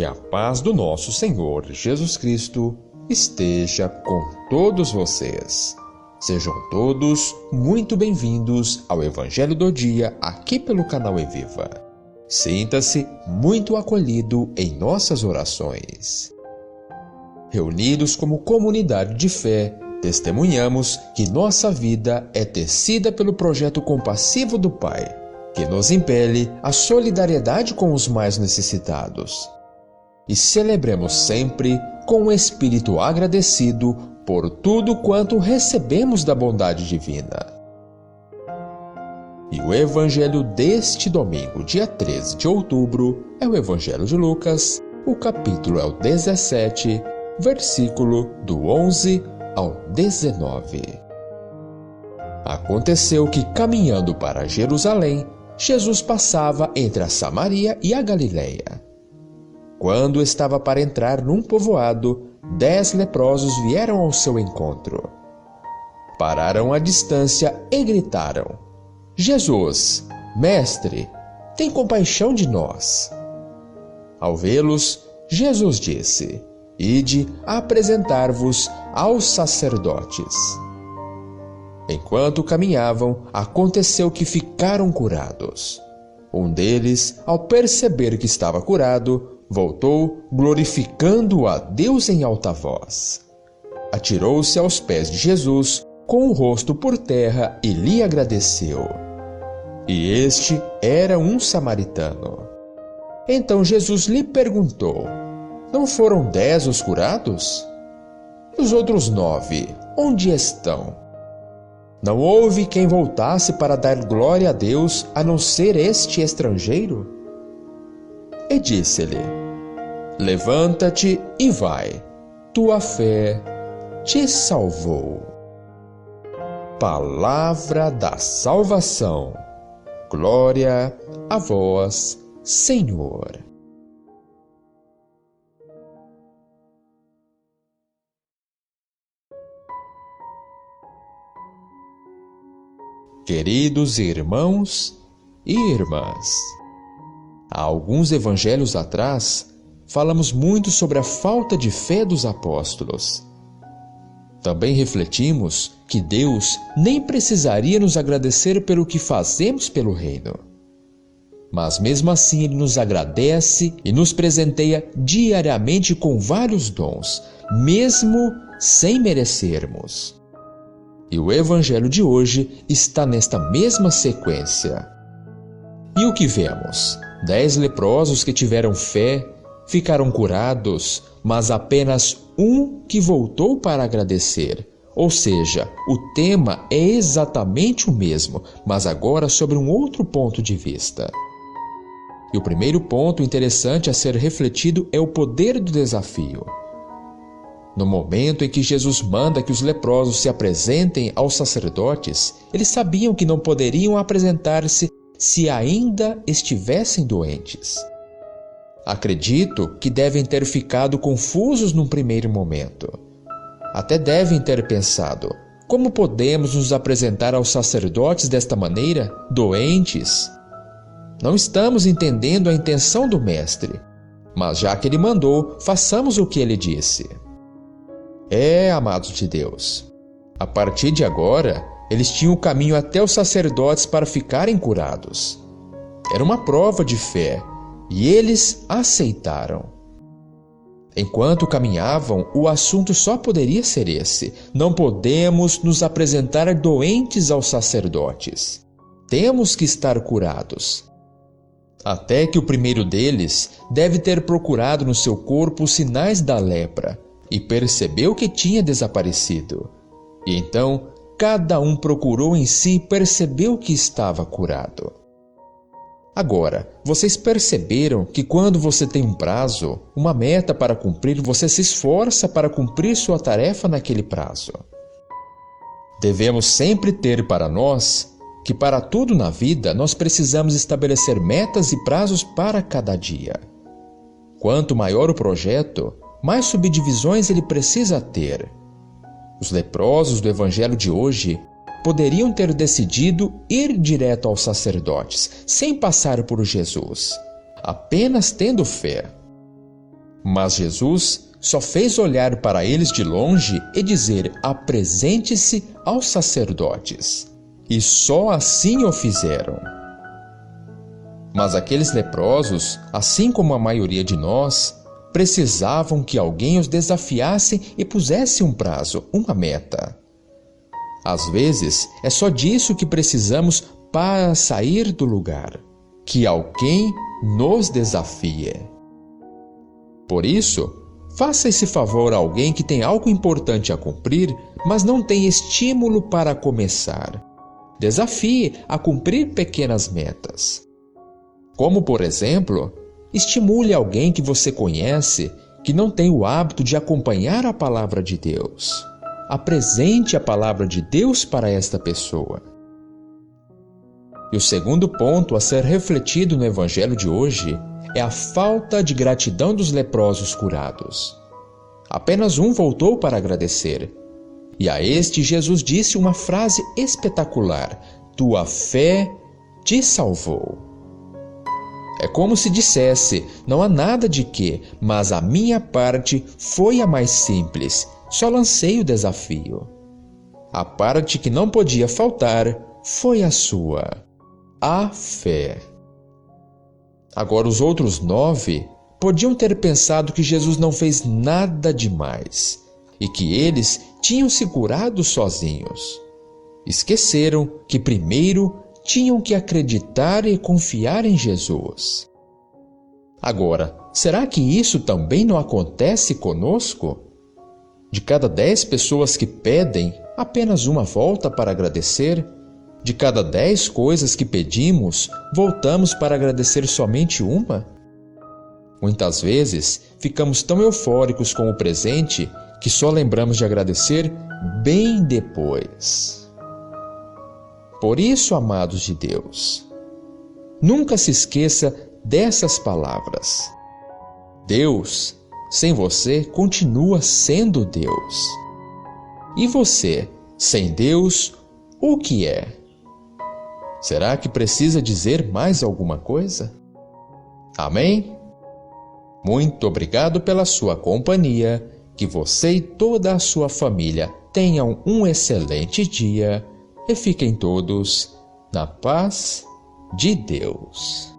Que a paz do nosso Senhor Jesus Cristo esteja com todos vocês. Sejam todos muito bem-vindos ao Evangelho do Dia aqui pelo canal Eviva. Sinta-se muito acolhido em nossas orações. Reunidos como comunidade de fé, testemunhamos que nossa vida é tecida pelo projeto compassivo do Pai, que nos impele à solidariedade com os mais necessitados. E celebremos sempre com um espírito agradecido por tudo quanto recebemos da bondade divina. E o Evangelho deste domingo, dia 13 de outubro, é o Evangelho de Lucas, o capítulo é o 17, versículo do 11 ao 19. Aconteceu que, caminhando para Jerusalém, Jesus passava entre a Samaria e a Galileia. Quando estava para entrar num povoado, 10 leprosos vieram ao seu encontro. Pararam à distância e gritaram: Jesus, mestre, tem compaixão de nós. Ao vê-los, Jesus disse: Ide apresentar-vos aos sacerdotes. Enquanto caminhavam, aconteceu que ficaram curados. Um deles, ao perceber que estava curado, voltou glorificando a Deus em alta voz. Atirou-se aos pés de Jesus, com o rosto por terra, e lhe agradeceu. E este era um samaritano. Então Jesus lhe perguntou: Não foram 10 os curados? E os outros 9, onde estão? Não houve quem voltasse para dar glória a Deus, a não ser este estrangeiro? E disse-lhe: Levanta-te e vai, tua fé te salvou. Palavra da salvação. Glória a vós, Senhor. Queridos irmãos e irmãs, há alguns evangelhos atrás, falamos muito sobre a falta de fé dos apóstolos. Também refletimos que Deus nem precisaria nos agradecer pelo que fazemos pelo reino. Mas mesmo assim Ele nos agradece e nos presenteia diariamente com vários dons, mesmo sem merecermos. E o Evangelho de hoje está nesta mesma sequência. E o que vemos? 10 leprosos que tiveram fé, ficaram curados, mas apenas um que voltou para agradecer. Ou seja, o tema é exatamente o mesmo, mas agora sobre um outro ponto de vista. E o primeiro ponto interessante a ser refletido é o poder do desafio. No momento em que Jesus manda que os leprosos se apresentem aos sacerdotes, eles sabiam que não poderiam apresentar-se se ainda estivessem doentes. Acredito que devem ter ficado confusos num primeiro momento. Até devem ter pensado: como podemos nos apresentar aos sacerdotes desta maneira, doentes? Não estamos entendendo a intenção do Mestre, mas já que ele mandou, façamos o que ele disse. Amados de Deus, a partir de agora, eles tinham o caminho até os sacerdotes para ficarem curados. Era uma prova de fé, e eles aceitaram. Enquanto caminhavam, o assunto só poderia ser esse: não podemos nos apresentar doentes aos sacerdotes. Temos que estar curados. Até que o primeiro deles deve ter procurado no seu corpo os sinais da lepra, e percebeu que tinha desaparecido. E então, cada um procurou em si e percebeu que estava curado. Agora, vocês perceberam que quando você tem um prazo, uma meta para cumprir, você se esforça para cumprir sua tarefa naquele prazo. Devemos sempre ter para nós que para tudo na vida nós precisamos estabelecer metas e prazos para cada dia. Quanto maior o projeto, mais subdivisões ele precisa ter. Os leprosos do Evangelho de hoje poderiam ter decidido ir direto aos sacerdotes, sem passar por Jesus, apenas tendo fé. Mas Jesus só fez olhar para eles de longe e dizer: apresente-se aos sacerdotes. E só assim o fizeram. Mas aqueles leprosos, assim como a maioria de nós, precisavam que alguém os desafiasse e pusesse um prazo, uma meta. Às vezes, é só disso que precisamos para sair do lugar, que alguém nos desafie. Por isso, faça esse favor a alguém que tem algo importante a cumprir, mas não tem estímulo para começar. Desafie a cumprir pequenas metas. Como, por exemplo, estimule alguém que você conhece que não tem o hábito de acompanhar a palavra de Deus. Apresente a palavra de Deus para esta pessoa. E o segundo ponto a ser refletido no Evangelho de hoje é a falta de gratidão dos leprosos curados. Apenas um voltou para agradecer. E a este Jesus disse uma frase espetacular: tua fé te salvou. É como se dissesse: não há nada de quê, mas a minha parte foi a mais simples. Só lancei o desafio. A parte que não podia faltar foi a sua, a fé. Agora, os outros 9 podiam ter pensado que Jesus não fez nada demais e que eles tinham se curado sozinhos. Esqueceram que primeiro tinham que acreditar e confiar em Jesus. Agora, será que isso também não acontece conosco? De cada 10 pessoas que pedem, apenas uma volta para agradecer. De cada 10 coisas que pedimos, voltamos para agradecer somente uma? Muitas vezes, ficamos tão eufóricos com o presente que só lembramos de agradecer bem depois. Por isso, amados de Deus, nunca se esqueça dessas palavras. Deus, sem você, continua sendo Deus. E você, sem Deus, o que é? Será que precisa dizer mais alguma coisa? Amém? Muito obrigado pela sua companhia. Que você e toda a sua família tenham um excelente dia e fiquem todos na paz de Deus.